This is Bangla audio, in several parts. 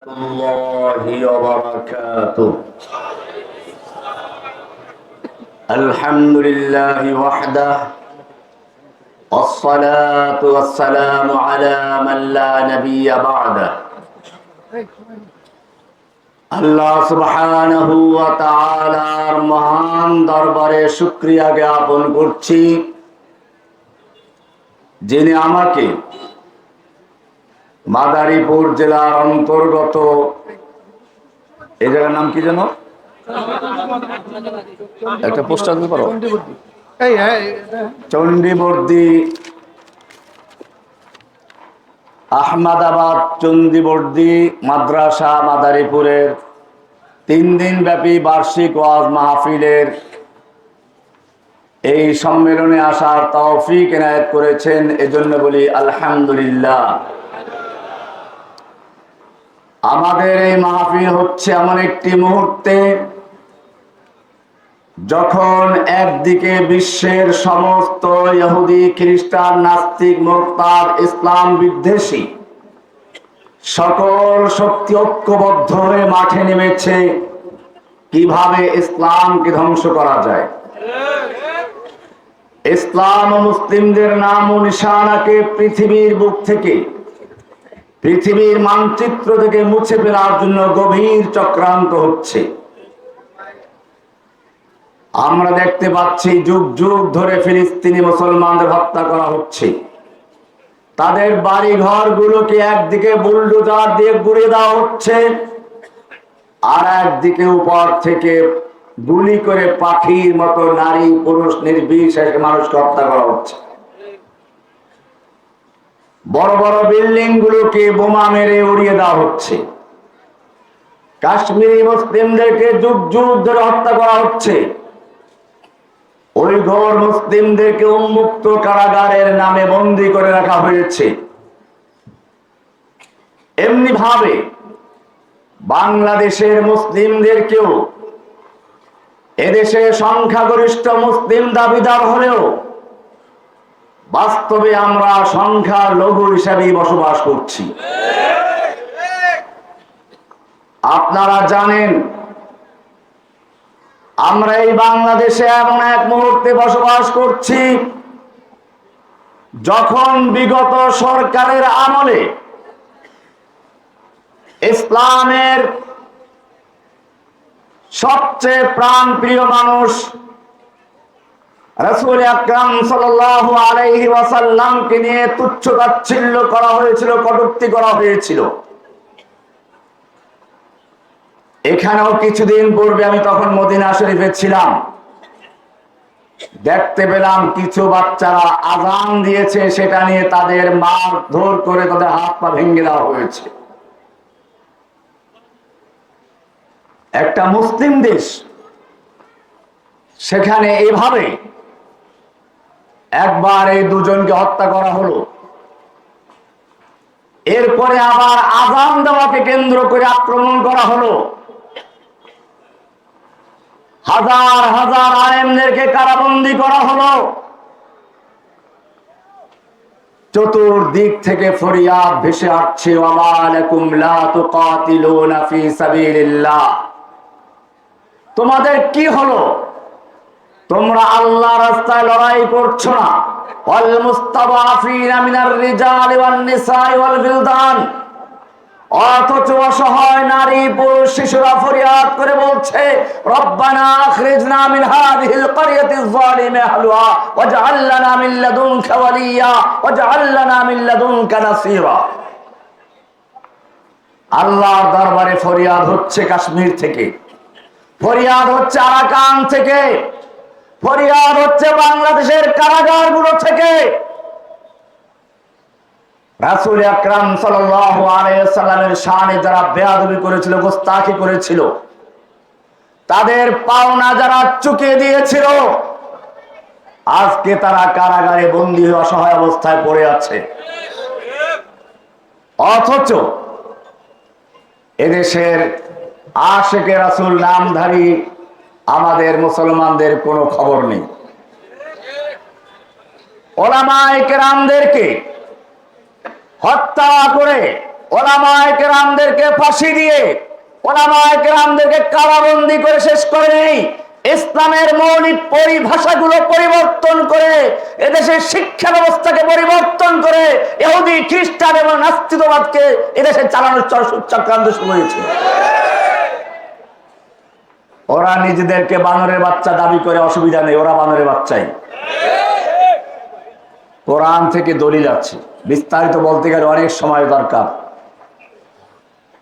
الله وبركاته. الحمد لله وحده والصلاة والسلام على من لا نبي بعده. আল্লাহ সুবহানাহু ওয়া তাআলার মহান দরবারে শুকরিয়া জ্ঞাপন করছি, যিনি আমাকে মাদারীপুর জেলার অন্তর্গত এই জায়গার নাম কি জানো, একটা পোস্টার দিতে পারো, চণ্ডীবর্দী আহমদাবাদ চণ্ডীবর্দী মাদ্রাসা মাদারীপুরের 3 দিন ব্যাপী বার্ষিক ওয়াজ মাহফিলের এই সম্মেলনে আসার তৌফিক এনায়েত করেছেন, এজন্য বলি আলহামদুলিল্লাহ। আমাদের এই মাহফিল হচ্ছে এমন একটি মুহূর্তে যখন একদিকে বিশ্বের সমস্ত ইহুদি খ্রিস্টান নাস্তিক মুরতাদ ইসলাম বিদ্বেষী সকল শক্তি ঐক্যবদ্ধ হয়ে মাঠে নেমেছে কিভাবে ইসলামকে ধ্বংস করা যায়, ইসলাম ও মুসলিমদের নাম ও নিশানাকে পৃথিবীর বুক থেকে, পৃথিবীর মানচিত্র থেকে মুছে ফেলার জন্য গভীর চক্রান্ত হচ্ছে। আমরা দেখতে পাচ্ছি যুগ যুগ ধরে ফিলিস্তিনি মুসলমানদের হত্যা করা হচ্ছে, তাদের বাড়ি ঘর গুলোকে একদিকে বুলডোজার দিয়ে গুঁড়িয়ে দেওয়া হচ্ছে, আর একদিকে উপর থেকে গুলি করে পাখির মতো নারী পুরুষ নির্বিশেষে মানুষকে হত্যা করা হচ্ছে। বড় বড় বিল্ডিং গুলোকে বোমা মেরে উড়িয়ে দেওয়া হচ্ছে, কাশ্মীরি মুসলিমদেরকে যুগ যুগ ধরে হত্যা করা হচ্ছে, উইঘুর মুসলিমদেরকে উন্মুক্ত কারাগারের নামে বন্দী করে রাখা হয়েছে। এমনি ভাবে বাংলাদেশের মুসলিমদেরকেও এদেশে সংখ্যাগরিষ্ঠ মুসলিম দাবিদার হলেও বাস্তবে আমরা সংখ্যা লঘু হিসাবে বসবাস করছি। আপনারা জানেন আমরা এই বাংলাদেশে এমন এক মুহূর্তে বসবাস করছি যখন বিগত সরকারের আমলে ইসলামের সবচেয়ে প্রাণপ্রিয় মানুষ রাসূল আকরাম সাল্লাল্লাহু আলাইহি ওয়াসাল্লামকে নিয়ে তুচ্ছ-তাচ্ছিল্য করা হয়েছিল, কটূক্তি করা হয়েছিল। এখানেও কিছুদিন পূর্বে আমি তখন মদিনা শরীফে ছিলাম, দেখতে পেলাম কিছু বাচ্চারা আযান দিয়েছে, সেটা নিয়ে তাদের মারধর করে তাদের হাত পা ভেঙে দেওয়া হয়েছে। একটা মুসলিম দেশ, সেখানে এইভাবে একবার এই দুজনকে হত্যা করা হলো, এরপরে আবার আযান দেওয়াকে কেন্দ্র করে আক্রমণ করা হলো, হাজার হাজার আলেমদেরকে কারাবন্দী করা হলো, চতুর্দিক থেকে ফরিয়াদ ভেসে আসছে, ওয়া লাকুম লা তুকাতিলুনা ফি সাবিলিল্লাহ, তোমাদের কি হলো, তোমরা আল্লাহর রাস্তায় লড়াই করছো না। ওয়াল মুস্তাদাফিনা মিনার রিজালি ওয়ান নিসাই ওয়াল বিলদান, অথচ অসহায় নারী পুরুষ শিশুরা ফরিয়াদ করে বলছে, রব্বানা আখরিজনা মিন হাযিহিল ক্বরিয়াতিজ যালিমি আহলুহা ওয়াজআল লানা মিন লাদুনকা ওয়ালিয়্যা ওয়াজআল লানা মিন লাদুনকা নাসীরা। আল্লাহর দরবারে ফরিয়াদ হচ্ছে কাশ্মীর থেকে, ফরিয়াদ হচ্ছে আরাকান থেকে, ফরিয়াদ হচ্ছে বাংলাদেশের কারাগারগুলো থেকে। রাসূল আকরাম সাল্লাল্লাহু আলাইহি ওয়াসাল্লামের শানে যারা বেয়াদবি করেছিল, গোস্তাখি করেছিল, তাদের পাওনা যারা চুকিয়ে দিয়েছিল, আজকে তারা কারাগারে বন্দী হয়ে অসহায় অবস্থায় পড়ে আছে। অথচ এদেশের আশিকে রাসূল নামধারী আমাদের মুসলমানদের কোনো খবর নেই। ওলামায়ে কেরামদেরকে হত্যা করে ওলামায়ে কেরামদেরকে ফাঁসি দিয়ে, ওলামায়ে কেরামদেরকে কারাবন্দী করে শেষ করে নেই, ইসলামের মৌলিক পরিভাষাগুলো পরিবর্তন করে, এদেশের শিক্ষা ব্যবস্থাকে পরিবর্তন করে ইহুদি, খ্রিস্টান এবং নাস্তিকবাদকে এদেশে চালানোর চক্রান্ত শুরু হয়েছে। ওরা নিজেদেরকে বানরের বাচ্চা দাবি করে, অসুবিধা নেই, ওরা বানরের বাচ্চাই। কোরআন থেকে দলিল আছে, বিস্তারিত বলতে গেলে অনেক সময় দরকার।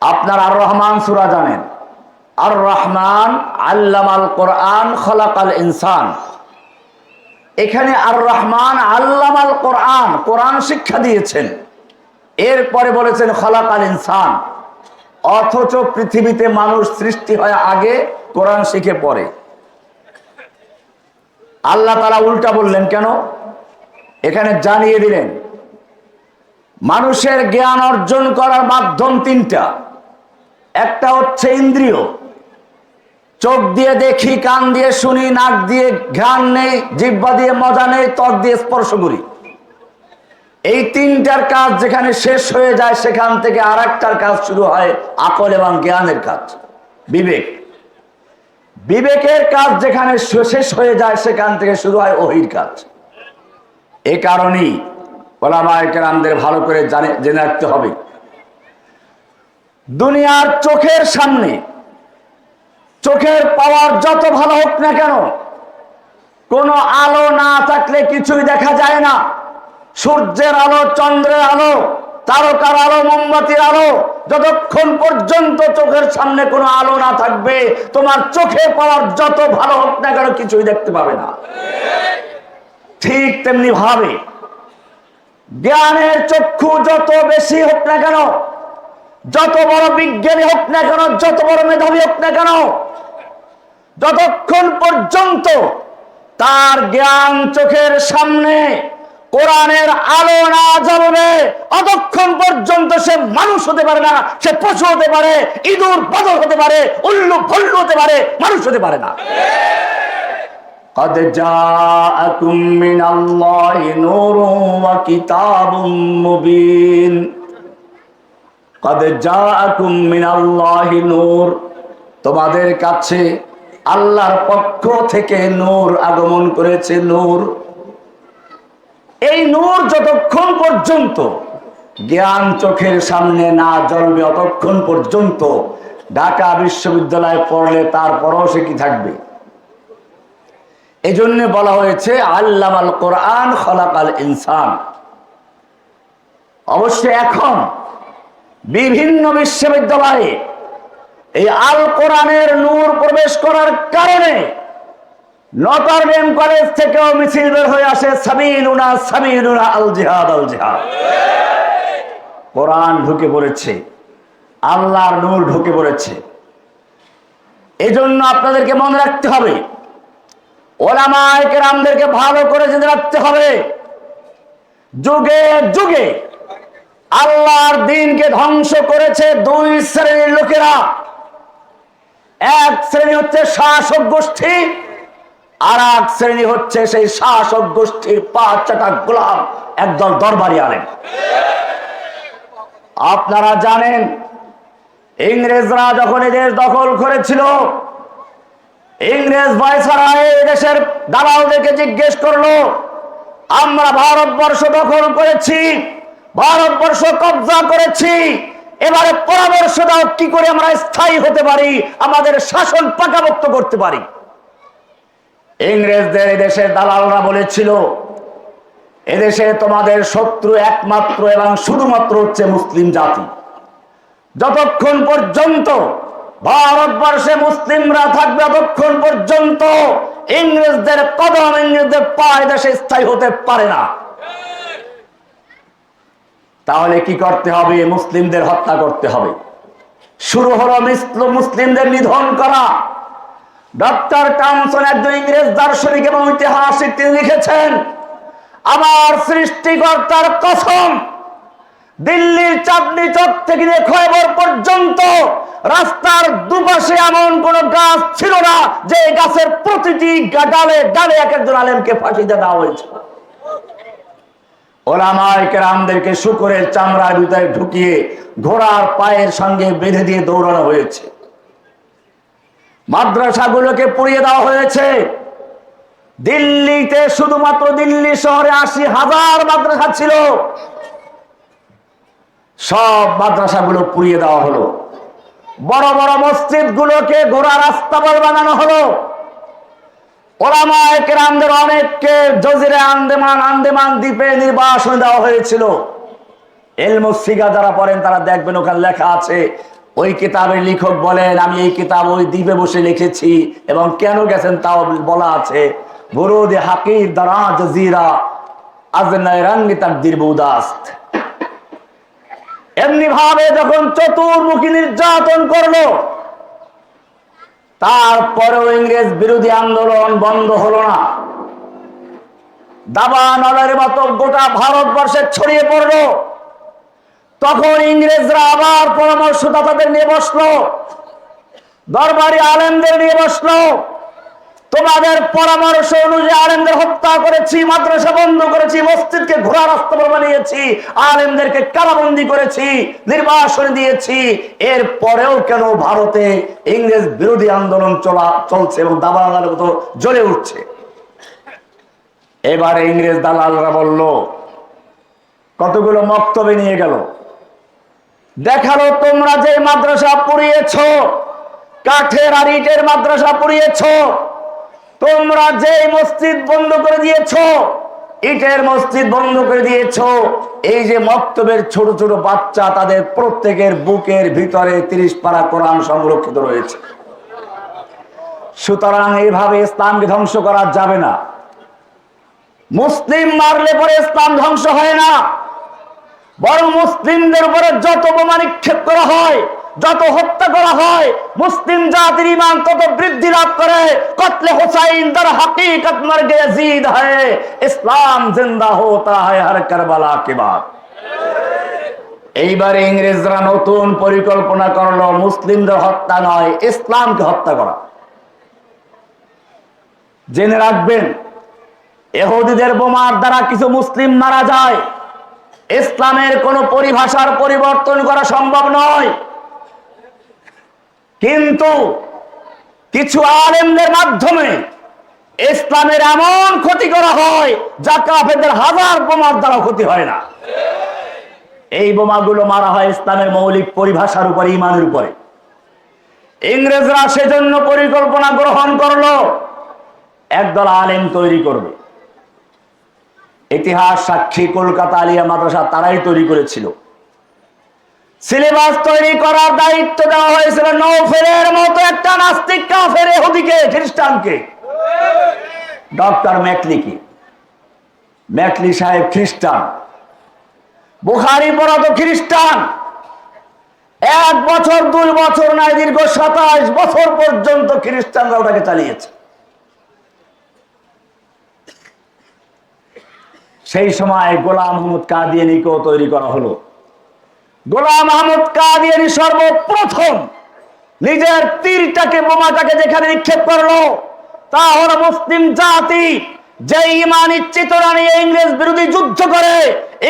আপনার আর রহমান সূরা জানেন, আর রহমান আল্লামাল কোরআন খলাকাল ইনসান। এখানে আর রহমান আল্লামাল কোরআন, কোরআন শিক্ষা দিয়েছেন, এরপরে বলেছেন খলাকাল ইনসান। অথচ পৃথিবীতে মানুষ সৃষ্টি হয় আগে, কোরআন শিখে পরে। আল্লাহ তাআলা উল্টা বললেন কেন? এখানে জানিয়ে দিলেন মানুষের জ্ঞান অর্জন করার মাধ্যম তিনটা। একটা হচ্ছে ইন্দ্রিয়, চোখ দিয়ে দেখি, কান দিয়ে শুনি, নাক দিয়ে ঘ্রাণ নেই, জিহ্বা দিয়ে মজা নেই, ত্বক দিয়ে স্পর্শ করি। এই তিনটার কাজ যেখানে শেষ হয়ে যায়, সেখান থেকে আর একটার কাজ শুরু হয়, আকল এবং জ্ঞানের কাজ, বিবেক। বিবেকের কাজ যেখানে শেষ হয়ে যায়, সেখান থেকে শুরু হয় ওহীর কাজ। এই কারণেই ওলামায়ে কেরামদের ভালো করে জেনে রাখতে হবে, দুনিয়ার চোখের সামনে, চোখের পাওয়ার যত ভালো হোক না কেন, কোনো আলো না থাকলে কিছুই দেখা যায় না। সূর্যের আলো, চন্দ্রের আলো, তারকার আলো, মোমবাতির আলো, যতক্ষণ পর্যন্ত চোখের সামনে কোনো আলো না থাকবে, তোমার চোখের পাওয়ার যত ভালো হোক না কেন কিছুই দেখতে পাবে না। ঠিক তেমনি ভাবে জ্ঞানের চক্ষু যত বেশি হোক না কেন, যত বড় বিজ্ঞানী হোক না কেন, যত বড় মেধাবী হোক না কেন, যতক্ষণ পর্যন্ত তার জ্ঞান চোখের সামনে কোরআনের আলো না জ্বলবে, অতক্ষণ পর্যন্ত সে মানুষ হতে পারে না। সে পশু হতে পারে, ইঁদুর বাদর হতে পারে, উল্লু ভল্লু হতে পারে, মানুষ হতে পারে না। قد جاءكم من الله نور وكتاب مبين قد جاءكم من الله نور, তোমাদের কাছে আল্লাহর পক্ষ থেকে নূর আগমন করেছে। নূর, এই নূর যতক্ষণ পর্যন্ত জ্ঞান চোখের সামনে না জ্বলবে, অতক্ষণ পর্যন্ত ঢাকা বিশ্ববিদ্যালয়ে পড়লে তারপরও সে কি থাকবে? এজন্য বলা হয়েছে আল্লামাল কোরআন খলাকাল ইনসান। অবশ্য এখন বিভিন্ন বিশ্ববিদ্যালয়ে এই আল কোরআনের নূর প্রবেশ করার কারণে নটর ডেম কলেজ থেকেও মিছিল বের হয়ে আসে, সাবিলুনা সাবিলুনা আল জিহাদ আল জিহাদ। কোরআন ঢুকে পড়েছে, আল্লাহর নূর ঢুকে পড়েছে। এজন্য আপনাদেরকে মনে রাখতে হবে, ওলামায়ে কেরামদেরকে ভালো করে জেনে রাখতে হবে, যুগে যুগে আল্লাহর দ্বীনকে ধ্বংস করেছে দুই শ্রেণীর লোকেরা। এক শ্রেণী হচ্ছে শাসক গোষ্ঠী, আর এক শ্রেণী হচ্ছে সেই শাসক গোষ্ঠীর পা চাটা গোলাম, একদল দরবারি আলেম। আপনারা জানেন, ইংরেজরা যখন এদেশ দখল করেছিল, ইংরেজ ভাইসরয় এই দেশের দালালদেরকে জিজ্ঞেস করলো, আমরা ভারতবর্ষ দখল করেছি, ভারতবর্ষ কব্জা করেছি, এবারে পরামর্শ দাও কি করে আমরা স্থায়ী হতে পারি, আমাদের শাসন পাকাপোক্ত করতে পারি। ইংরেজদের এদেশের দালালরা বলেছিল, এদেশে তোমাদের শত্রু একমাত্র এবং শুধুমাত্র হচ্ছে মুসলিম জাতি। যতক্ষণ পর্যন্ত ভারতবর্ষে মুসলিমরা থাকবে, ততক্ষণ পর্যন্ত ইংরেজদের কদম, ইংরেজদের পা এদেশে স্থায়ী হতে পারে না। তাহলে কি করতে হবে? মুসলিমদের হত্যা করতে হবে। শুরু হলো মুসলিমদের নিধন করা। ডক্টর টমসন একজন ইংরেজ দার্শনিক এবং ঐতিহাসিক, তিনি লিখেছেন, আমার সৃষ্টিকর্তার কসম, দিল্লির চাঁদনি চক থেকে নিয়ে খয়বর পর্যন্ত রাস্তার দুপাশে এমন কোন গাছ ছিল না যে গাছের প্রতিটি ডালে ডালে এক একজন আলেমকে ফাঁসি দেওয়া হয়েছে। ওলামায়ে কেরামদেরকে শূকরের চামড়ার ভিতরে ঢুকিয়ে ঘোড়ার পায়ের সঙ্গে বেঁধে দিয়ে দৌড়ানো হয়েছে। মাদ্রাসাগুলোকে পুড়িয়ে দেওয়া হয়েছে। দিল্লিতে শুধুমাত্র দিল্লি শহরে ৮০,০০০ মাদ্রাসা ছিল, সব মাদ্রাসাগুলো পুড়িয়ে দেওয়া হলো। বড় বড় মসজিদ গুলোকে ঘোড়া রাস্তা বলে বানানো হলো। ওলামায়ে কেরামদের অনেককে জজিরে আন্দামান দ্বীপে নির্বাসন দেওয়া হয়েছিল। ইলমুস ফিকা যারা পড়েন তারা দেখবেন ওখানে লেখা আছে, ওই কিতাবের লেখক বলেন আমি এই কিতাব ওই দ্বীপে বসে লিখেছি, এবং কেন গেছেন তাও বলা আছে। বুরুদে হাকির দারা জজিরা আজনায় রাঙ্গি তাকদির বুদাস্ত। এমনি ভাবে যখন চতুর্মুখী নির্যাতন করলো, তারপরেও ইংরেজ বিরোধী আন্দোলন বন্ধ হলো না। দাবানলের মতো গোটা ভারতবর্ষে ছড়িয়ে পড়লো। তখন ইংরেজরা আবার পরামর্শদাতাদের নিয়ে বসলো, দরবারি আলেমদের নিয়ে বসলো। তোমাদের পরামর্শ অনুযায়ী আলেমদের হত্যা করেছি, মাদ্রাসা বন্ধ করেছি, মসজিদকে ঘোড়া রাস্তা বানিয়েছি, আলেমদেরকে কারাবন্দী করেছি, নির্বাসন দিয়েছি, এর পরেও কেন ভারতে ইংরেজ বিরোধী আন্দোলন চলছে এবং দাবানলের মতো জ্বলে উঠছে? এবারে ইংরেজ দালালরা বলল, কতগুলো মক্তবে নিয়ে গেল, দেখালো তোমরা যে মাদ্রাসা পুড়িয়েছ, কাঠের আর ইটের মাদ্রাসা পুড়িয়েছ, তোমরা যে মসজিদ বন্ধ করে দিয়েছ, ইটের মসজিদ বন্ধ করে দিয়েছ, এই যে মক্তবের ছোট ছোট বাচ্চা, তাদের প্রত্যেকের বুকের ভিতরে ৩০ পারা কোরআন সংরক্ষিত রয়েছে। সুতরাং এইভাবে ইসলামকে ধ্বংস করা যাবে না। মুসলিম মারলে পরে ইসলাম ধ্বংস হয় না, বরং মুসলিমদের উপরে যত বোমা নিক্ষেপ করা হয়, যত হত্যা করা হয়, মুসলিম জাতির ঈমান তত বৃদ্ধি লাভ করে। কতলে হুসাইন দর হकीकत মর্গে यजीद है, ইসলাম জিন্দা হোতা है हर কারবালা के बाद। এইবারে ইংরেজরা নতুন পরিকল্পনা করলো, মুসলিমদের হত্যা নয়, ইসলামকে হত্যা করা। জেনে রাখবেন, ইহুদিদের বোমার দ্বারা কিছু মুসলিম মারা যায়, ইসলামের কোন পরিভাষার পরিবর্তন করা সম্ভব নয়। কিন্তু কিছু আলেমদের মাধ্যমে ইসলামের এমন ক্ষতি করা হয় যা কাফেরদের 1000 বোমার দ্বারা ক্ষতি হয় না। এই বোমাগুলো মারা হয় ইসলামের মৌলিক পরিভাষার উপর, ঈমানের উপরে। ইংরেজরা সেজন্য পরিকল্পনা গ্রহণ করলো, একদল আলেম তৈরি করবে। ইতিহাস সাক্ষী, কলকাতা আলিয়া মাদ্রাসা তারাই তৈরি করেছিল। সিলেবাস তৈরি করার দায়িত্ব দেওয়া হয়েছিল নৌফেলের মতো একটা নাস্তিক কাফের ইহুদিকে, খ্রিস্টানকে, ডক্টর ম্যাকলিকে। ম্যাকলি সাহেব খ্রিস্টান, বুখারী পড়া তো খ্রিস্টান। 1 বছর 2 বছর নয়, দীর্ঘ 27 বছর পর্যন্ত খ্রিস্টানরা ওটাকে চালিয়েছে। সেই সময় গোলাম আহমদ কাদিয়ানীকেও তৈরি করা হলো। গোলাম আহমদ কাদিয়ানী সর্বপ্রথম নিজের তীরটাকে, বোমাটাকে যেখানে নিক্ষেপ করলো, তা হলো মুসলিম জাতি যে ঈমান চিতনা নিয়ে ইংরেজ বিরোধী যুদ্ধ করে,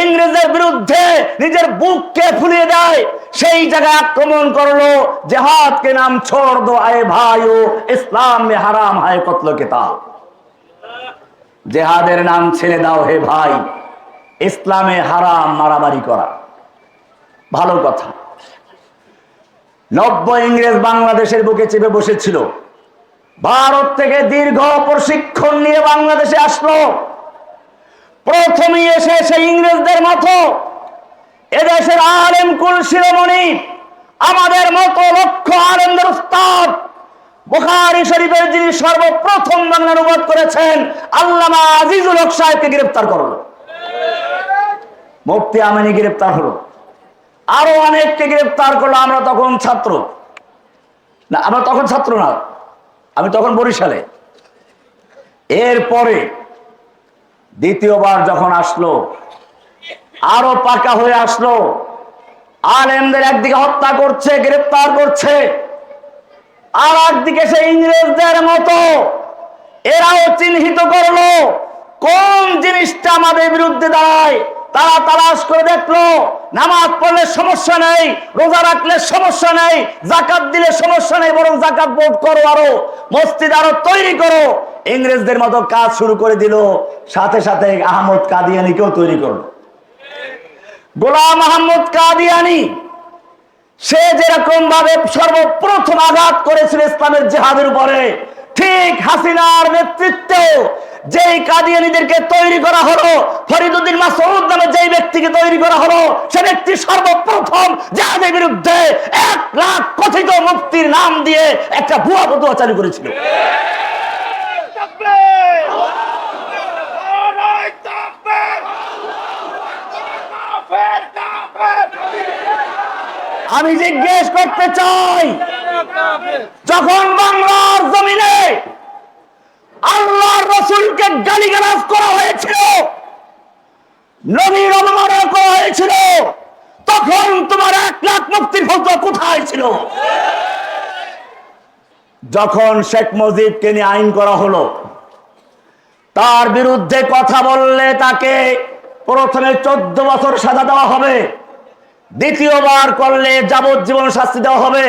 ইংরেজের বিরুদ্ধে নিজের বুককে ফুলিয়ে দেয়, সেই জায়গায় আক্রমণ করলো। জিহাদ কে নাম ছোড় দো আয়ে ভাইও, ইসলাম মে হারাম হায় কতল কিতাল। জিহাদের নাম ছেড়ে দাও হে ভাই, ইসলামে হারাম মারামারি করা। ভালো কথা। 90 ইংরেজ বাংলাদেশের বুকে চেপে বসেছিল। ভারত থেকে দীর্ঘ প্রশিক্ষণ নিয়ে বাংলাদেশে আসলো। প্রথমেই এসে সেই ইংরেজদের মতো এদেশের আলেম কুল শিরোমণি, আমাদের মতো লক্ষ আলেমদের উস্তাদ, বুখারী শরীফের যিনি সর্বপ্রথম বাংলা অনুবাদ করেছেন, আল্লামা আজিজুল হক সাহেবকে গ্রেফতার করলো। মুফতি আমিনী গ্রেফতার হলো, আরো অনেককে গ্রেফতার করলো। আমরা তখন ছাত্র না, আমরা তখন ছাত্র না, আমি তখন বরিশালে। এরপরে দ্বিতীয়বার যখন আসলো, আরো পাকা হয়ে আসলো। আলেমদের একদিকে হত্যা করছে, গ্রেফতার করছে, আর একদিকে সে ইংরেজদের মতো এরাও চিহ্নিত করলো কোন জিনিসটা আমাদের বিরুদ্ধে দাঁড়ায়, তারা তালাশ করে দেখলো নামাজ পড়লে সমস্যা নেই, রোজা রাখলে সমস্যা নেই, যাকাত দিলে সমস্যা নেই, বরং যাকাত বোর্ড করো, আরো মসজিদ আরো তৈরি করো। ইংরেজদের মতো কাজ শুরু করে দিল। সাথে সাথে আহমদ কাদিয়ানিকেও তৈরি করলো। গোলাম আহমদ কাদিয়ানি সে যেরকম ভাবে সর্বপ্রথম আঘাত করেছিল ইসলামের জিহাদের উপরে, ঠিক হাসিনার নেতৃত্বে যেই কাদিয়ানীদেরকে তৈরি করা হলো, ফরিদউদ্দিন মাসউদ নামে যেই ব্যক্তিকে তৈরি করা হলো, সে ব্যক্তি সর্বপ্রথম জিহাদের বিরুদ্ধে 1 লাখ কথিত মুফতির নাম দিয়ে একটা ভুয়া ফতোয়া চালু করেছিল। আমি জিজ্ঞেস করতে চাই, যখন বাংলার জমিনে আল্লাহর রাসূলকে গালিগালাজ করা হয়েছিল, নবীর অবমাননা করা হয়েছিল, তখন তোমার 1 লাখ মুফতির ফতোয়া কোথায় ছিল? যখন শেখ মুজিবকে নিয়ে আইন করা হলো, তার বিরুদ্ধে কথা বললে তাকে প্রথমে 14 বছর সাজা দেওয়া হবে, দ্বিতীয়বার করলে যাবজ্জীবন শাস্তি দেওয়া হবে।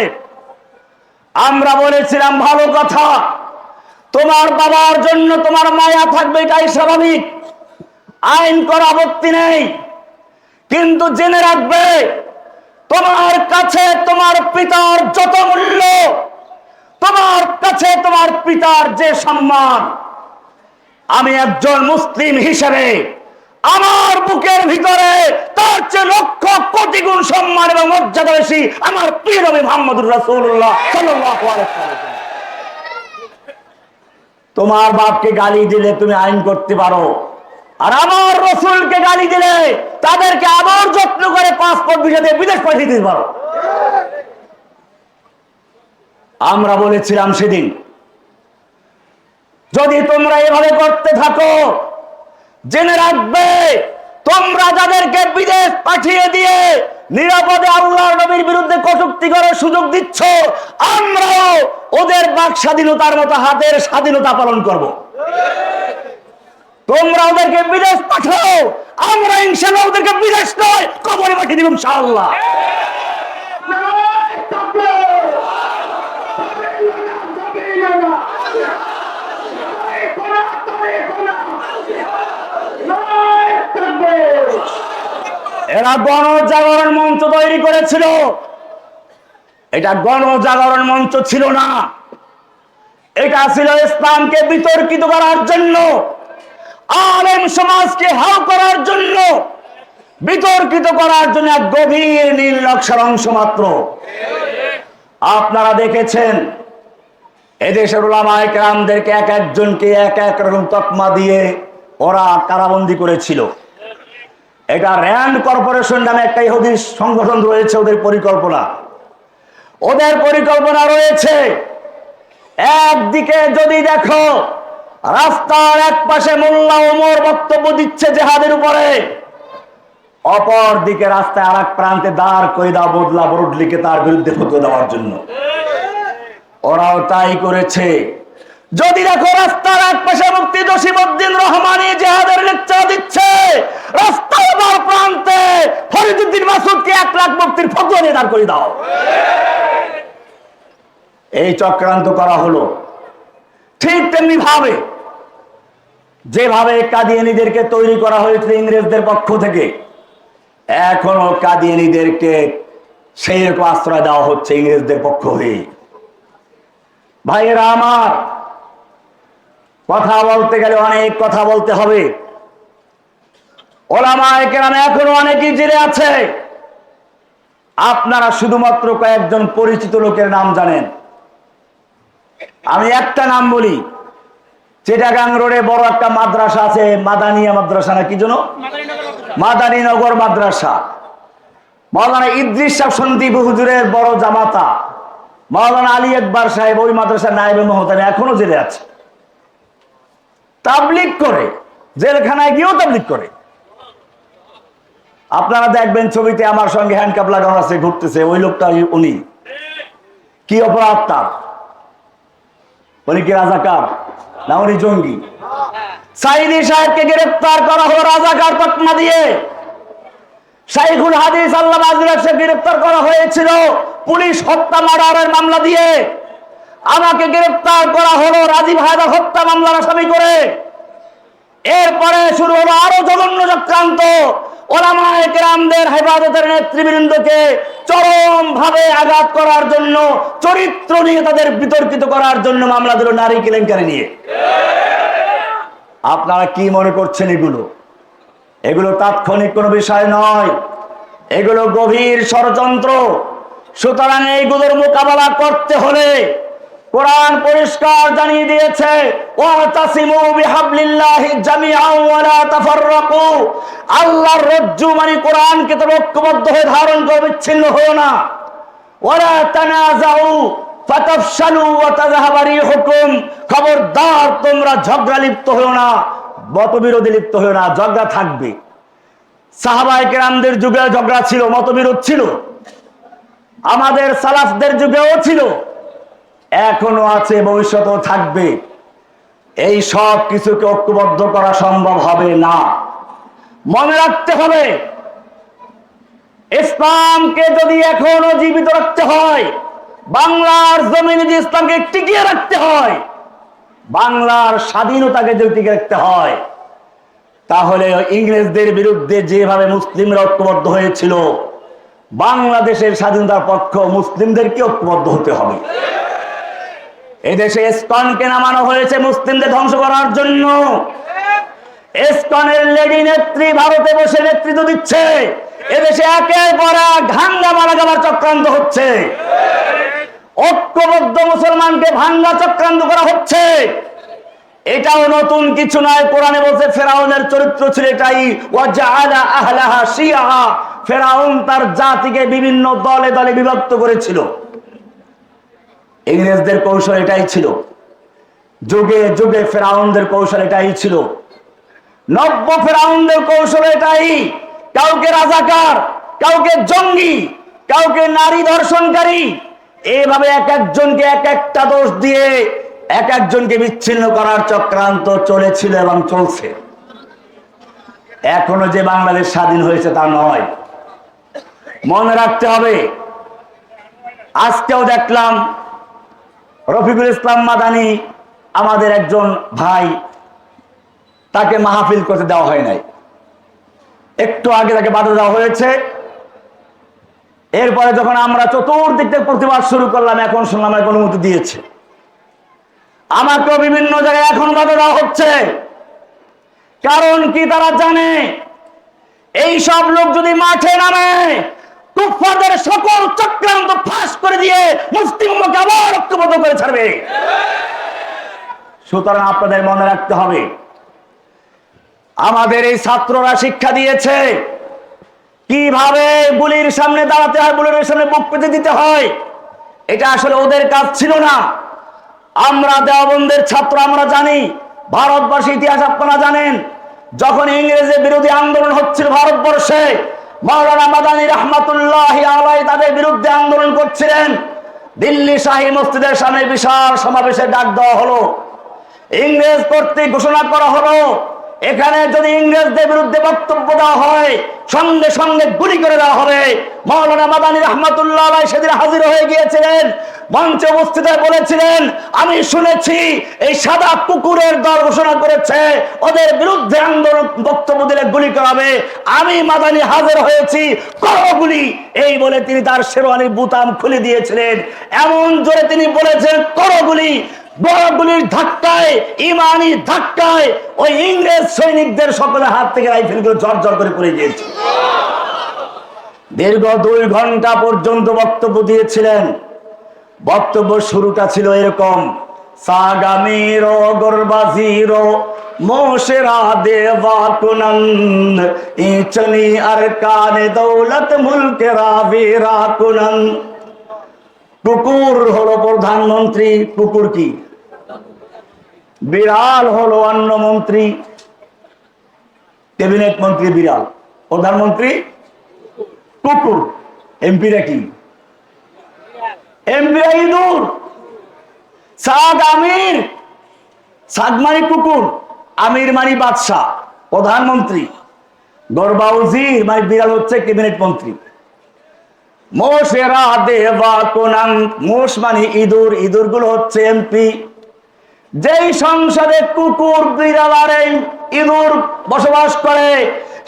আমরা বলেছিলাম ভালো কথা, তোমার বাবার জন্য তোমার মায়া থাকবে, এটাই স্বাভাবিক, আইন করা আপত্তি নেই। কিন্তু জেনে রাখবে, তোমার কাছে তোমার পিতার যত মূল্য, তোমার কাছে তোমার পিতার যে সম্মান, আমি একজন মুসলিম হিসেবে আমার বুকের ভিতরে তার চেয়ে লক্ষ কোটি গুণ সম্মান এবং মর্যাদা বেশি আমার প্রিয় নবী মুহাম্মদুর রাসূলুল্লাহ সাল্লাল্লাহু আলাইহি ওয়াসাল্লাম। তোমার বাপকে গালি দিলে তুমি আইন করতে পারো, আর আমার রাসূলকে গালি দিলে তাদেরকে আবার যত্ন করে পাসপোর্ট ভিসা দিয়ে বিদেশ পাঠিয়ে দিতে পারো। আমরা বলেছিলাম সেদিন, যদি তোমরা এভাবে করতে থাকো, জেনে রাখবে তোমরা যাদেরকে বিদেশ পাঠিয়ে দিয়ে নিরাপদে আল্লাহর নবীর বিরুদ্ধে কটূক্তি করার সুযোগ দিচ্ছ, আমরাও ওদের বাক স্বাধীনতার মতো হাতের স্বাধীনতা পালন করব। তোমরা ওদেরকে বিদেশ পাঠাও, আমরা ইনশাআল্লাহ ওদেরকে বিদেশ নয় কবরে পাঠিয়ে দিব ইনশাআল্লাহ। এরা গণজাগরণ মঞ্চ তৈরি করেছিল, এটা গণজাগরণ মঞ্চ ছিল না, এটা ছিল ইসলামকে বিতর্কিত করার জন্য, আলেম সমাজকে হাও করার জন্য, বিতর্কিত করার জন্য এক গভীর নীল নকশার অংশ মাত্র। আপনারা দেখেছেন এদেশের উলামায়ে কেরামদেরকে এক একজনকে এক এক রকম তকমা দিয়ে ওরা কারাবন্দী করেছিল। এটা র্যান্ড কর্পোরেশন নামে একটা ইহুদি সংগঠন রয়েছে, ওদের পরিকল্পনা রয়েছে। একদিকে যদি দেখো রাস্তার এক পাশে মোল্লা ওমর বক্তব্য দিচ্ছে জিহাদের উপরে, অপর দিকে রাস্তায় আর এক প্রান্তে দাঁড় করে দাও বদলা বরুডলিকে তার বিরুদ্ধে ফতোয়া দেওয়ার জন্য। ওরাও তাই করেছে। যদি দেখো রাস্তার এক পাশে মুফতি জসিমউদ্দিন রহমানী জিহাদের লেকচার দিচ্ছে, রাস্তার অপর প্রান্তে ফরিদউদ্দিন মাসউদকে 1 লাখ মুফতির ফতোয়া দিয়ে দাঁড় করে দাও। এই চক্রান্ত করা হলো। ঠিক তেমনি ভাবে যেভাবে কাদিয়ানীদেরকে তৈরি করা হয়েছিল ইংরেজদের পক্ষ থেকে, এখনো কাদিয়ানীদেরকে সেই রকম আশ্রয় দেওয়া হচ্ছে ইংরেজদের পক্ষ হয়ে। ভাইয়েরা আমার, কথা বলতে গেলে অনেক কথা বলতে হবে। উলামায়ে কেরাম এখনো অনেকেই জেলে আছে। আপনারা শুধুমাত্র কয়েকজন পরিচিত লোকের নাম জানেন। আমি একটা নাম বলি, চিটাগাং রোডে বড় একটা মাদ্রাসা আছে, মাদানিয়া মাদ্রাসা না কি যেন, মাদানীনগর মাদ্রাসা। মাওলানা ইদ্রিস সাহেব সন্দীপ হুজুরের বড় জামাতা মাওলানা আলী আকবর সাহেব ওই মাদ্রাসার নায়েবে মুহতামিম এখনো জেলে আছে, তাবলীগ করে, জেলখানায় গিয়েও তাবলীগ করে। আপনারা দেখবেন ছবিতে আমার সঙ্গে হ্যান্ডকাপ লাগানো আছে, ঘুরতেছে, ওই লোকটা উনি। কি অপরাধ তার? উনি কি রাজাকার না উনি জঙ্গি? সাইদি সাহেবকে গ্রেফতার করা হলো রাজাকার তকমা দিয়ে। শাইখুল হাদিস আল্লামা আজমির শেখ গ্রেফতার করা হয়েছিল পুলিশ হত্যা মার্ডারের মামলা দিয়ে। আমাকে গ্রেফতার করা হলো রাজীব হায়দার হত্যা মামলার আসামি করে। এরপরে শুরু হলো আরো জঘন্য চক্রান্ত, ওলামায়ে কেরামদের হেফাজতের নেতৃবৃন্দকে চরম ভাবে আঘাত করার জন্য, চরিত্র নিয়ে তাদের বিতর্কিত করার জন্য মামলা দিল নারী কেলেঙ্কারি নিয়ে। আপনারা কি মনে করছেন এগুলো তাৎক্ষণিক কোনো বিষয় নয়, এগুলো গভীর ষড়যন্ত্র। সুতরাং এইগুলোর মোকাবেলা করতে হলে কোরআন পরিষ্কার জানিয়ে দিয়েছে, ওয়াতাসিমু বিহাবলিল্লাহি জামিআন ওয়া লা তাফাররাকু। আল্লাহর রজ্জু মানে কোরআনকে তো ঐক্যবদ্ধ হয়ে ধারণ করে বিচ্ছিন্ন হও না। ওয়ালা তানাজাউ ফাতাফশালু ওয়া তাযহাবা রিহুকুম। খবরদার তোমরা ঝগড়া লিপ্ত হও না, মতবিরোধে লিপ্ত হও না। ঝগড়া থাকবে, সাহাবায়ে কেরামদের যুগে ঝগড়া ছিল, মতবিরোধ ছিল, আমাদের সালাফদের যুগেও ছিল, এখনো আছে, ভবিষ্যতেও থাকবে। এই সব কিছুকে ঐক্যবদ্ধ করা সম্ভব হবে না। মনে রাখতে হবে, ইসলামকে যদি এখনো জীবিত রাখতে হয়, বাংলার জমিনে যে ইসলামকে টিকিয়ে রাখতে হয়, বাংলার স্বাধীনতাকে যদি টিকিয়ে রাখতে হয়, তাহলে ইংরেজদের বিরুদ্ধে যেভাবে মুসলিমরা ঐক্যবদ্ধ হয়েছিল, বাংলাদেশের স্বাধীনতার পক্ষ মুসলিমদেরকে ঐক্যবদ্ধ হতে হবে। এদেশে ইসকনকে নামানো হয়েছে মুসলিমদের ধ্বংস করার জন্য। ইসকনের লেডি নেত্রী ভারতে বসে নেতৃত্ব দিচ্ছে। এদেশে একের পর এক ভাঙ্গা মারা যাওয়ার চক্রান্ত হচ্ছে, ঐক্যবদ্ধ মুসলমানকে ভাঙ্গা চক্রান্ত করা হচ্ছে। এটাও নতুন কিছু নয়। কোরআনে বলছে ফেরাউনের চরিত্র ছিল এটাই, ওয়াজআলা আহলাহা শিয়া। ফেরাউন তার জাতিকে বিভিন্ন দলে দলে বিভক্ত করেছিল। ইংরেজদের কৌশল এটাই ছিল, যুগে যুগে ফেরাউনদের কৌশল এটাই ছিল, নব্য ফেরাউনদের কৌশল এটাই। কাউকে রাজাকার, কাউকে জঙ্গি, কাউকে নারী ধর্ষণকারী, এইভাবে এক একজনকে এক একটা দোষ দিয়ে এক একজনকে বিচ্ছিন্ন করার চক্রান্ত চলেছিল এবং চলছে। এখনো যে বাংলাদেশ স্বাধীন হয়েছে তা নয়, মনে রাখতে হবে। আজকেও দেখলাম রফিকুল ইসলাম মাদানী আমাদের একজন ভাই, তাকে মাহফিল করতে দেওয়া হয় নাই, একটু আগে তাকে বাধা দেওয়া হয়েছে। এরপরে যখন আমরা চতুর্দিক থেকে প্রতিবাদ শুরু করলাম, এখন শুনলাম এক অনুমতি দিয়েছে। আমাকেও বিভিন্ন জায়গায় এখন বাধা দেওয়া হচ্ছে। কারণ কি? তারা জানে এই সব লোক যদি মাঠে নামে, কুফফারদের সকল চক্রান্ত ফাঁস করে দিয়ে মুসলিম উম্মাহকে আবার ঐক্যবদ্ধ করে ছাড়বে। সুতরাং আপনাদের মনে রাখতে হবে, আমাদের এই ছাত্ররা শিক্ষা দিয়েছে কিভাবে বুলির সামনে দাঁড়াতে হয়, বুলির সামনে বুক পেতে দিতে হয়। এটা আসলে ওদের কাজ ছিল না। আমরা দেওবন্দের ছাত্র, আমরা জানি। ভারতবর্ষের ইতিহাস আপনারা জানেন, যখন ইংরেজের বিরোধী আন্দোলন হচ্ছিল ভারতবর্ষে, মাওলানা মাদানী রাহমাতুল্লাহি আলাইহি তাদের বিরুদ্ধে আন্দোলন করছিলেন। দিল্লি শাহী মসজিদের সামনে বিশাল সমাবেশে ডাক দেওয়া হলো, ইংরেজ কর্তৃক ঘোষণা করা হলো এখানে যদি ইংরেজদের বিরুদ্ধে বক্তব্য দেওয়া হয় সঙ্গে সঙ্গে গুলি করে দেওয়া হবে। মাওলানা মাদানী রাহমাতুল্লাহ আলাইহি সেদিন হাজির হয়ে গিয়েছিলেন, মঞ্চে উপস্থিত হয়ে বলেছিলেন, আমি শুনেছি এই সাদা কুকুরের দল ঘোষণা করেছে ওদের বিরুদ্ধে আন্দোলন বক্তব্য দিলে গুলি করা হবে। আমি মাদানী হাজির হয়েছি, করো গুলি। এই বলে তিনি তার শেরওয়ানির বুতাম খুলে দিয়েছিলেন। এমন জোরে তিনি বলেছেন, করো গুলি। বড়গুলির ধাক্কায়, ইমানি ধাক্কায় ওই ইংরেজ সৈনিকদের সকলের হাত থেকে রাইফেলগুলো ঝরঝর করে পড়ে গিয়েছে। দীর্ঘ 2 ঘন্টা পর্যন্ত বক্তব্য দিয়েছিলেন। বক্তব্য শুরুটা ছিল এরকম, সাগামিরো গরবাজিরো মোশেরা দেওয়া কুনন ইচনি আরকানে দৌলত মুলকেরা বীরা কুনন। কুকুর হলো প্রধানমন্ত্রী, কুকুর কি? বিড়াল হলো অন্য মন্ত্রী, ক্যাবিনেট মন্ত্রী বিড়াল, প্রধানমন্ত্রী কুকুর। এমপিরা কি? এমপিরা ইঁদুর। সাদ আমির, সাদ মানে কুকুর, আমির মানে বাদশাহ, প্রধানমন্ত্রী। গরবা উজির মানে বিড়াল হচ্ছে ক্যাবিনেট মন্ত্রী। মোশেরা দেবা কোনাং, মোষ মানে ইঁদুর, ইঁদুর গুলো হচ্ছে এমপি। যেই সংসদে কুকুর বিড়াল আর ইঁদুর বসবাস করে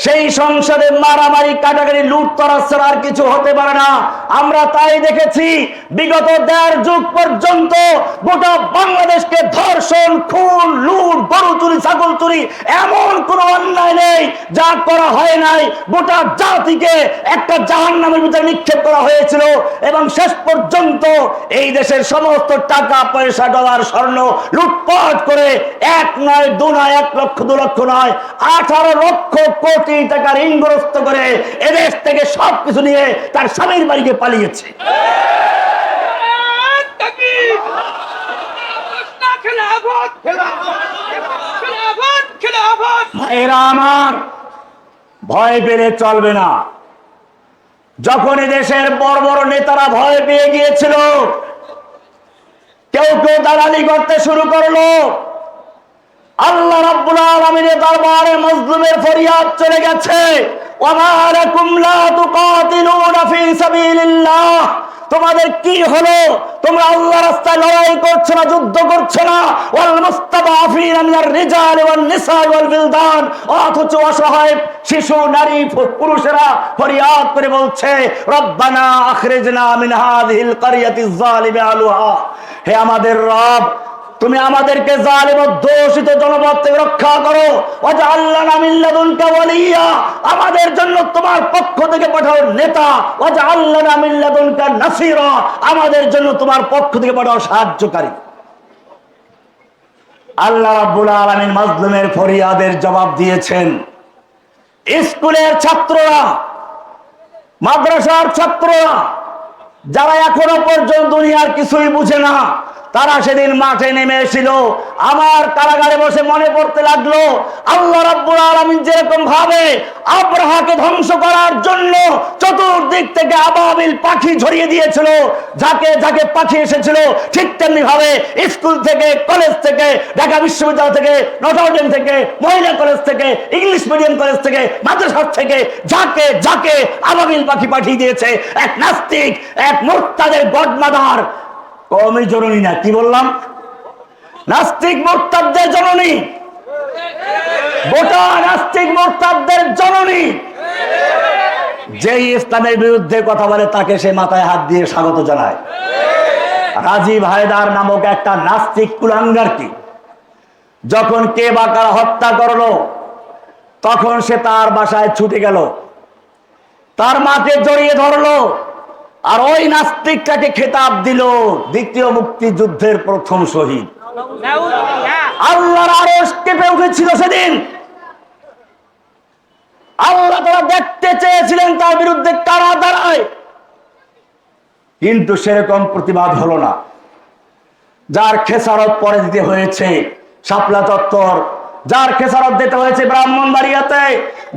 সেই সংসদে মারামারি কাটাকাটি লুটতরাজ ছাড়া আর কিছু হতে পারে না। আমরা তাই দেখেছি বিগত ১.৫ যুগ পর্যন্ত গোটা বাংলাদেশকে ধর্ষণ, খুন, লুট, গরু চুরি, ছাগল চুরি এমন কোন অন্যায় নেই যা করা হয় নাই। গোটা জাতিকে একটা জাহান্নামের ভিতরে নিক্ষেপ করা হয়েছিল এবং শেষ পর্যন্ত এই দেশের সমস্ত টাকা পয়সা, ডলার, স্বর্ণ লুটপাট করে ১ নয় ২ নয় ১ লক্ষ ২ লক্ষ নয় ১৮ লক্ষ কোটি টাকা ঋণগ্রস্ত করে এদেশ থেকে সবকিছু নিয়ে তার স্বামীর বাড়িতে পালিয়েছে। ভাইরা আমার, ভয় পেলে চলবে না। যখন দেশের বড় বড় নেতারা ভয় পেয়ে গিয়েছিল, কেউ কেউ দালালি করতে শুরু করলো, আল্লাহ রাব্বুল আলামিনের দরবারে মজলুমের ফরিয়াদ চলে গেছে। ওয়া লাকুম লা তুকাতিলুনা ফি সাবিলিল্লাহ, তোমাদের কি হলো? তোমরা আল্লাহর রাস্তায় লড়াই করছো না, যুদ্ধ করছো না। ওয়াল মুস্তাদাফিনা মিনার রিজাল ওয়ান নিসা ওয়াল বিলদান, অথচ অসহায় শিশু, নারী, পুরুষেরা ফরিয়াদ করে বলছে রব্বানা আখরিজনা মিন হাযিহিল ক্বরিয়াতিজ যালিমি আহলুহা, হে আমাদের রব, তুমি আমাদেরকে জালিম ও দোষিত জনপদ থেকে রক্ষা করো। ওয়াজআলনা মিন লাদুনকা ওয়ালিয়্যা, আমাদের জন্য তোমার পক্ষ থেকে পাঠাও নেতা। ওয়াজআলনা মিন লাদুনকা নাসীরা, আমাদের জন্য তোমার পক্ষ থেকে পাঠাও সাহায্যকারী। আল্লাহ রাব্বুল আলামিন মাজলুমের ফরিয়াদের জবাব দিয়েছেন। স্কুলের ছাত্ররা, মাদ্রাসার ছাত্ররা, যারা এখনো পর্যন্ত দুনিয়ার কিছুই বুঝে না, তারা সেদিন মাঠে নেমে এসেছিল। আমার কারাগারে বসে মনে পড়তে লাগলো আল্লাহ রাব্বুল আলামিন যেরকম ভাবে আব্রাহাকে ধ্বংস করার জন্য চতুর্দিক থেকে আবাবিল পাখি ঝরিয়ে দিয়েছিল, যাকে যাকে পাখি এসেছিল, ঠিক তেমনি ভাবে স্কুল থেকে, কলেজ থেকে, ঢাকা বিশ্ববিদ্যালয় থেকে, নটরডেম থেকে, মহিলা কলেজ থেকে, ইংলিশ মিডিয়াম কলেজ থেকে, মাদ্রাসা থেকে যাকে যাকে আবাবিল পাখি পাঠিয়ে দিয়েছে। এক নাস্তিক, এক মুরতাদের গডমাদার, কওমি জননী না, কি বললাম, নাস্তিক মুরতাদদের জননী, গোটা নাস্তিক মুরতাদদের জননী, যেই ইসলামের বিরুদ্ধে কথা বলে তাকে সে মাথায় হাত দিয়ে স্বাগত জানায়। রাজীব হায়দার নামক একটা নাস্তিক কুলাঙ্গারকে যখন কে বা কারা হত্যা করলো, তখন সে তার বাসায় ছুটে গেল, তার মাকে জড়িয়ে ধরলো, আর ওই নাস্তিকটাকে খেতাব দিল দ্বিতীয় মুক্তিযুদ্ধের প্রথম শহীদ। আল্লাহর আরশ কেঁপে উঠেছিল সেদিন। আল্লাহ তাআলা দেখতে চেয়েছিলেন তার বিরুদ্ধে কারা দাঁড়ায়, কিন্তু সেরকম প্রতিবাদ হলো না। যার খেসারত পরে দিতে হয়েছে শাপলা চত্বর, যার খেসারত দিতে হয়েছে ব্রাহ্মণবাড়িয়াতে,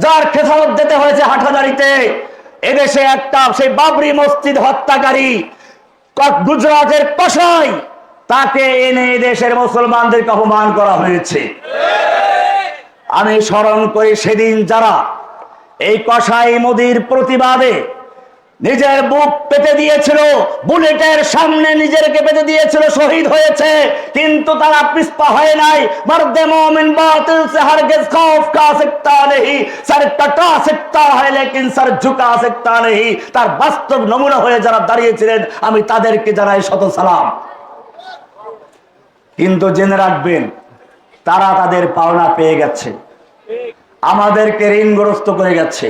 যার খেসারত দিতে হয়েছে হাটহাজারীতে, এদেশে একটা সেই বাবরি মসজিদ হত্যাকারী গুজরাটের কসাই, তাকে এনে দেশের মুসলমানদেরকে অপমান করা হয়েছে। আমি স্মরণ করি সেদিন যারা এই কসাই মোদির প্রতিবাদে নিজের বুক পেতে দিয়েছিল, বুলেটের সামনে নিজেরকে পেতে দিয়েছিল, শহীদ হয়েছে, কিন্তু তারা পিছপা হয় নাই। মর্দে মোমিন বাতিল সে হরগিজ খৌফ কা सकता नहीं, सर कटा सकता है लेकिन सर झुका सकता नहीं। তার বাস্তব নমুনা হয়ে যারা দাঁড়িয়েছিলেন আমি তাদেরকে জানাই শত সালাম। কিন্তু জেনে রাখবেন তারা তাদের পাওনা পেয়ে গেছে, আমাদেরকে ঋণগ্রস্ত করে গেছে।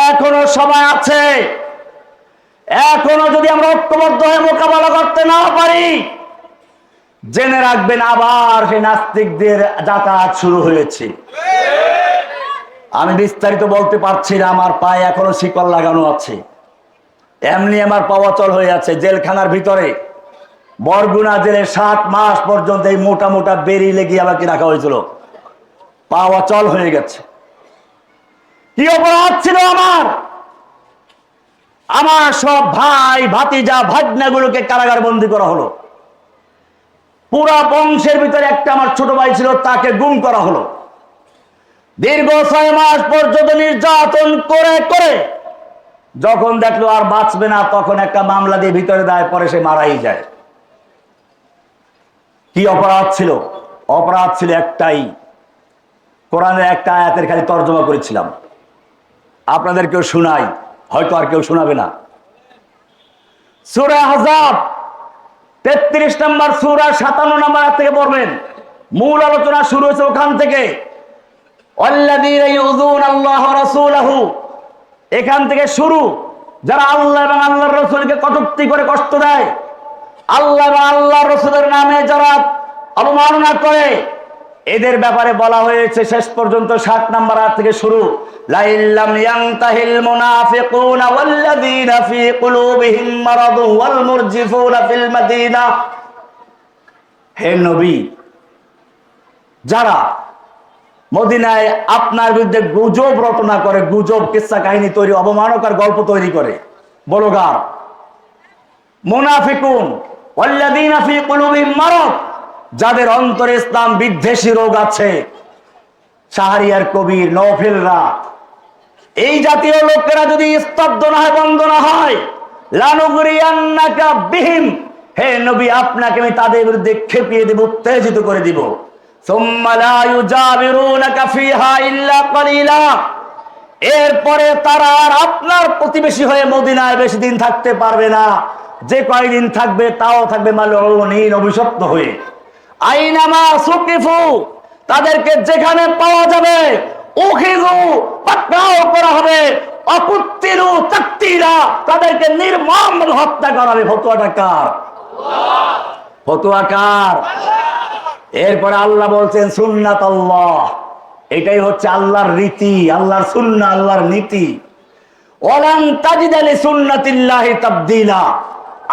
এখনো সময় আছে, এখনো যদি আমরা ঐক্যবদ্ধ হয়ে মোকাবেলা করতে না পারি, জেনে রাখবেন আবার সেই নাস্তিকদের যাতায়াত শুরু হয়েছে। আমি বিস্তারিত বলতে পারছি না, আমার পায়ে এখনো শিকল লাগানো আছে, এমনি আমার পাওয়া চল হয়ে আছে। জেলখানার ভিতরে বরগুনা জেলে 7 মাস পর্যন্ত এই মোটা মোটা বেরি লেগে আমাকে রাখা হয়েছিল, পাওয়া চল হয়ে গেছে। কি অপরাধ ছিল আমার? আমার সব ভাই ভাতিজা ভাগ্নাগুলোকে কারাগার বন্দী করা হলো। পুরা বংশের ভিতরে একটা আমার ছোট ভাই ছিল, তাকে গুম করা হলো। দীর্ঘ 6 মাস পর্যন্ত নির্যাতন করে করে যখন দেখলো আর বাঁচবে না, তখন একটা মামলা দিয়ে ভিতরে দেয়, পরে সে মারাই যায়। কি অপরাধ ছিল? অপরাধ ছিল একটাই, কোরআনের একটা আয়াতের খালি তর্জমা করেছিলাম, আপনাদের কেউ শোনাই, হয়তো আর কেউ শোনাবে না। সূরা আহজাব 33 নম্বর সূরা 57 নম্বর আয়াত থেকে পড়বেন। মূল আলোচনা শুরু হয়েছে ওখান থেকে। আল্লাযীনা ইউযুনা আল্লাহ ওয়া রাসূলাহু, এখান থেকে শুরু। যারা আল্লাহ এবং আল্লাহর রাসূলকে কটূক্তি করে কষ্ট দেয়, আল্লাহ এবং আল্লাহর রাসূলের নামে যারা অবমাননা করে, এদের ব্যাপারে বলা হয়েছে শেষ পর্যন্ত 60 নম্বর আয়াত থেকে শুরু। লা ইল্লাম ইয়ানতাহিল মুনাফিকুনা ওয়াল্লাযীনা ফী কুলুবিহিম মারাদুন ওয়াল মুরজিফুনা ফিল মাদিনা। হে নবী, যারা মদিনায় আপনার বিরুদ্ধে গুজব রটনা করে, গুজব, কিসসা কাহিনী তৈরি, অবমাননার গল্প তৈরি করে, বলগার মুনাফিকুন ওয়াল্লাযীনা ফী কুলুবিহিম মারাদ, যাদের অন্তরে ইসলাম বিদ্বেষী রোগ আছে, শাহরিয়ার, কবির, নওফেলরা, এই জাতীয় লোকেরা যদি স্তব্ধ না হয়, বন্ধ না হয়, লানুগরিয়ান্নাকা বিহিম, হে নবী, আপনাকে আমি তাদের বিরুদ্ধে খেপিয়ে দেব, উত্তেজিত করে দিব। সুম্মা লা ইউজাবিরুনাকা ফিহা ইল্লা কালিলা, এরপরে তারা আর আপনার প্রতিবেশী হয়ে মদিনায় বেশি দিন থাকতে পারবে না। যে কয়দিন থাকবে তাও থাকবে মালউনিন, অভিশপ্ত হয়ে। আইনামা সুকিফু, তাদেরকে যেখানে পাওয়া যাবে উখিযু, পাকড়াও করা হবে, অকুত্তিলু তাকতীলা, তাদেরকে নির্মমভাবে হত্যা করা হবে। ফতোয়াটা কার? ফতোয়া কার? এরপরে আল্লাহ বলছেন সুন্নাতাল্লাহ, এটাই হচ্ছে আল্লাহর রীতি, আল্লাহর সুন্নাহ, আল্লাহর নীতি। ওয়ালান তাজিদা লিসুন্নাতিল্লাহি তাবদীলা,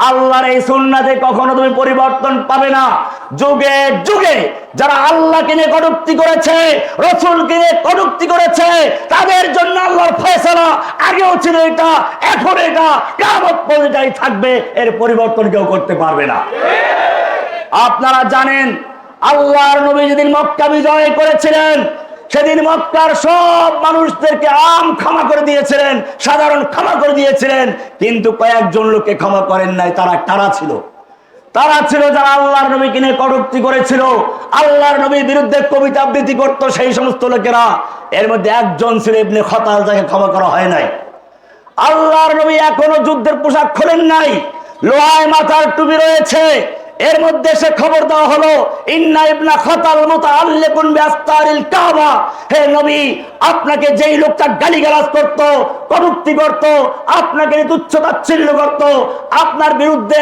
আল্লাহর এই সুন্নাতে কখনো তুমি পরিবর্তন পাবে না। যুগে যুগে যারা আল্লাহকে নিয়ে কটূক্তি করেছে, রাসূলকে নিয়ে কটূক্তি করেছে, তাদের জন্য আল্লাহর ফয়সালা আগেও ছিল এটা, এখন এটা, কিয়ামত পর্যন্ত থাকবে, এর পরিবর্তন কেউ করতে পারবে না। আপনারা জানেন আল্লাহর নবী যেদিন মক্কা বিজয় করেছিলেন, সেদিন মক্কার সব মানুষদেরকে আম ক্ষমা করে দিয়েছিলেন, সাধারণ ক্ষমা করে দিয়েছিলেন, কিন্তু কয়েকজন লোককে ক্ষমা করেন নাই। তারা কারা ছিল? তারা ছিল যারা আল্লাহর নবীকে নিয়ে কটূক্তি করেছিল, আল্লাহর নবীর বিরুদ্ধে কবিতা আবৃত্তি করত, সেই সমস্ত লোকেরা। এর মধ্যে একজন ছিল ইবনে খতাল, যাকে ক্ষমা করা হয় নাই। আল্লাহর নবী এখনো যুদ্ধের পোশাক খোলেন নাই, লোহায় মাথার টুপি রয়েছে। এর মধ্যে সে খবর দেওয়া হলো, ইন্না ইবনা খতাল মুতাআল্লিকুন বিআস্তারিল কাবা, হে নবী, আপনাকে যেই লোকটা গালিগালাজ করত, কটূক্তি করত, আপনাকে তুচ্ছ-তাচ্ছিল্য করত, আপনার বিরুদ্ধে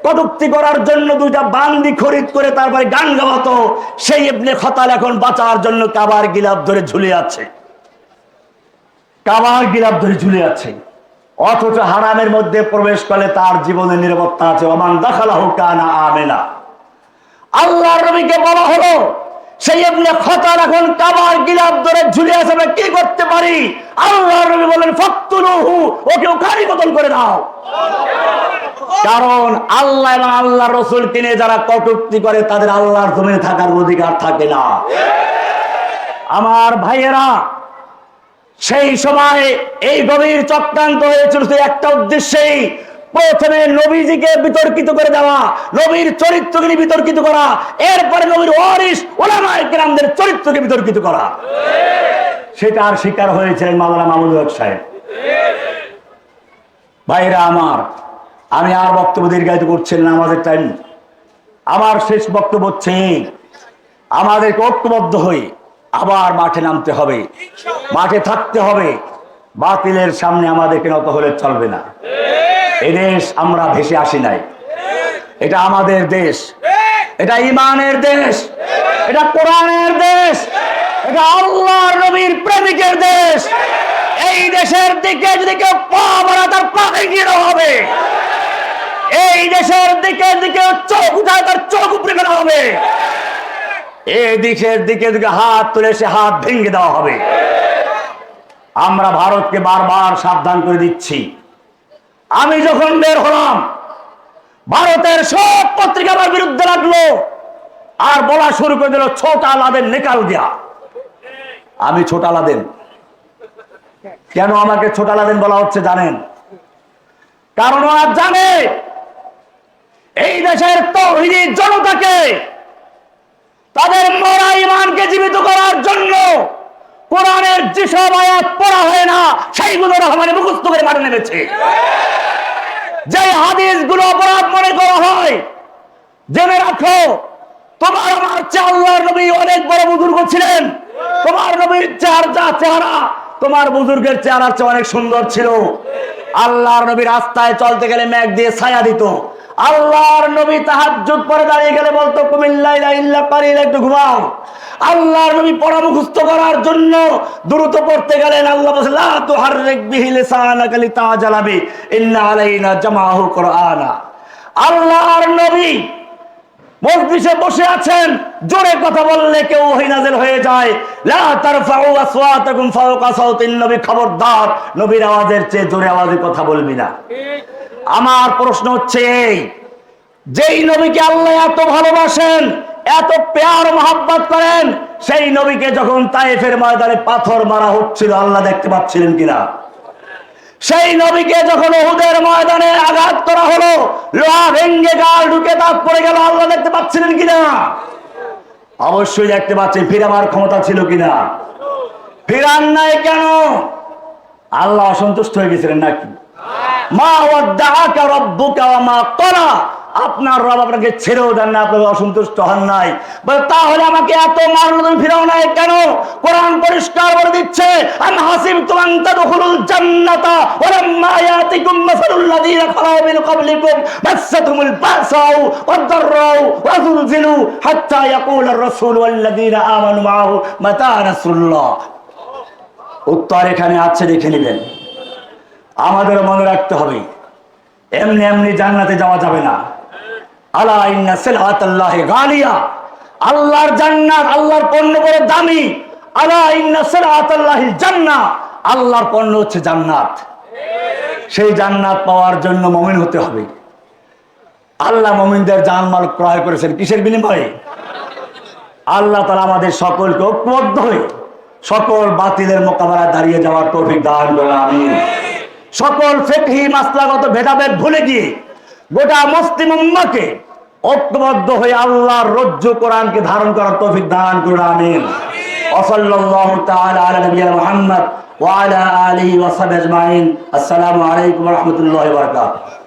কটূক্তি করার জন্য 2টা বান্দি খরিদ করে তারপরে গান গাওয়াতো, সেই ইবনে খতাল এখন বাঁচার জন্য কাবার গিলাফ ধরে ঝুলে আছে, কাবার গিলাফ ধরে ঝুলে আছে। অথচ হারামের মধ্যে প্রবেশ করলে তার জীবনের নিরাপত্তা আছে। ওমান দাখালাহু কানা আমিনা। আল্লাহর নবীকে বলা হলো, সেই ইবনে খতাল এখন কাবার গিলাফ ধরে ঝুলে আছে, আমরা কি করতে পারি? আল্লাহর নবী বলেন ফাকতুলুহু, ওকে ওখানে কতল করে দাও। কারণ আল্লাহ এবং আল্লাহর রাসূলকে নিয়ে যারা কটূক্তি করে, তাদের আল্লাহর জমিনে থাকার অধিকার থাকে না। আমার ভাইয়েরা, সেই সময় এই গভীর চক্রান্ত হয়েছিল একটা উদ্দেশ্যেই, প্রথমে নবীজিকে বিতর্কিত করে দেওয়া, নবীর চরিত্রকে নিয়ে বিতর্কিত করা, এরপরে নবীর ওয়ারিস উলামায়ে কেরামদের চরিত্রকে বিতর্কিত করা। সেটা আর শিকার হয়েছিলেন মাওলানা মাহমুদুল হক সাহেব। ভাইরা আমার, আমি আর বক্তব্য দীর্ঘায়িত করছি না, আমাদের টাইম। আমার শেষ বক্তব্য হচ্ছে, আমাদেরকে ঐক্যবদ্ধ হয়ে আবার মাঠে নামতে হবে, মাঠে থাকতে হবে। বাতিলের সামনে আমাদেরকে নত হলে চলবে না। এই দেশ আমরা ভেসে আসি নাই, এটা আমাদের দেশ, এটা ইমানের দেশ, এটা কোরআনের দেশ, এটা আল্লাহর নবীর প্রেমিকের দেশ। এই দেশের দিকে যদি কেউ পা বাড়ায়, তার পা ভেঙে দেওয়া হবে। এই দেশের দিকে চোখ উঠায়, তার চোখ উপড়ে ফেলা হবে। এই দিকের দিকে হাত তুলে সে হাত ভেঙে দেওয়া হবে। আমরা ভারতকে বারবার সাবধান করে দিচ্ছি। আমি যখন বের হলাম, ভারতের সব পত্রিকা আমার বিরুদ্ধে লাগলো, আর বলা শুরু করে দিল ছোটা লাদের নিকাল দিয়া। আমি ছোট আলাদিন। কেন আমাকে ছোট আলাদিন বলা হচ্ছে জানেন? কারণ ওরা জানে এই দেশের তাওহীদি জনতাকে তাদের মরা ঈমানকে জীবিত করার জন্য কোরআনের যেসব আয়াত পড়া হয় না সেইগুলো রহমানে মুখস্থ করে মাঠে নেমেছে। যে হাদিসগুলো অপরাধ মনে করা হয়, জেনে রাখো তোমার আমার চেয়ে আল্লাহর নবী অনেক বড় বুজুর্গ ছিলেন। তোমার নবীর চেহারা তোমার বুজুর্গের চেহারার চেয়ে অনেক সুন্দর ছিল। আল্লাহর নবী রাস্তায় চলতে গেলে মেঘ দিয়ে ছায়া দিত। আল্লাহর নবী তাহাজ্জুদ পরে দাঁড়িয়ে গেলে বলতো কুমিল্লাইলা ইল্লা কালিলা, একটু ঘুমাও। আল্লাহর নবী পড়া মুখস্থ করার জন্য দ্রুত পড়তে গেলেন। আল্লাহ বলেন লা তুহাররিক বিহি লিসানাকা লিতাজালা বি ইন্না আলাইনা জামাহু কুরআনা। আল্লাহর নবী মজলিসে বসে আছেন, জোরে কথা বললে কেউ ওহী নাযিল হয়ে যায়। লা তারফাউ আসওয়াতাকুম ফাওকা সাওতিন নবী, খবরদার নবীর আওয়াজের চেয়ে জোরে আওয়াজে কথা বলবি না। আমার প্রশ্ন হচ্ছে এই, যেই নবীকে আল্লাহ এত ভালোবাসেন, এত প্যার মহব্বত করেন, সেই নবীকে যখন তায়েফের ময়দানে পাথর মারা হচ্ছিল আল্লাহ দেখতে পাচ্ছিলেন কিনা? সেই নবীকে যখন উহুদের ময়দানে আঘাত করা হলো, লোহা ভেঙ্গে গাল ঢুকে দাঁত পড়ে গেল, আল্লাহ দেখতে পাচ্ছিলেন কিনা? অবশ্যই দেখতে পাচ্ছেন। ফিরাবার ক্ষমতা ছিল কিনা? ফিরান নাই কেন? আল্লাহ অসন্তুষ্ট হয়ে গেছিলেন নাকি? মা ওয়াদ্দাআকা রাব্বুকা ওয়া মা ক্বালা, আপনার রব আপনাকে ছেড়েও দেন না, আপনাকে অসন্তুষ্ট হন নাই। বলে তাহলে আমাকে এত মারলো, তুমি ফিরাও নাই কেন? কোরআন পরিষ্কার বলে দিচ্ছে আম হাসিবতুম আন তাদখুলুল জান্নাতা ওয়া লাম্মা ইয়াতিকুম মাসালুল লাযীনা খালাউ মিন ক্বাবলিকুম মাসাতুমুল বাসাউ ওয়াদ দাররাউ ওয়া যুলজিলু হাত্তা ইয়াকুলার রাসূল ওয়াল লাযীনা আমানু মাআহু মাতা নাসরুল্লাহ। উত্তর এখানে আছে, দেখে নেবেন। আমাদের মনে রাখতে হবে এমনি এমনি জান্নাতে যাওয়া যাবে না। আলা ইন্না সিলআতাল্লাহি গালিয়া, আল্লাহর জান্নাত, আল্লাহর পণ্য বড় দামি। আলা ইন্না সিলআতাল্লাহিল জান্নাহ, আল্লাহর পণ্য হচ্ছে জান্নাত। সেই জান্নাত পাওয়ার জন্য মুমিন হতে হবে। আল্লাহ মুমিনদের জানমাল ক্রয় করেছেন কিসের বিনিময়ে? আল্লাহ তাআলা আমাদের সকলকে ঐক্যবদ্ধ হয়ে সকল বাতিলের মোকাবেলায় দাঁড়িয়ে যাওয়ার তৌফিক দান করুন, আমিন। সকল ফিকহি মাসলাগত ভেদাভেদ ভুলে গিয়ে গোটা মুসলিম উম্মাহকে ঐক্যবদ্ধ হয়ে আল্লাহর রজ্জু কোরআনকে ধারণ করার তৌফিক দান করুন, আমিন। ওয়া সাল্লাল্লাহু তাআলা আলা নবিয়িনা মুহাম্মদ ওয়া আলা আলিহি ওয়া সাহবিহি আজমাইন। আসসালামু আলাইকুম ওয়া রাহমাতুল্লাহি ওয়া বারাকাতুহু।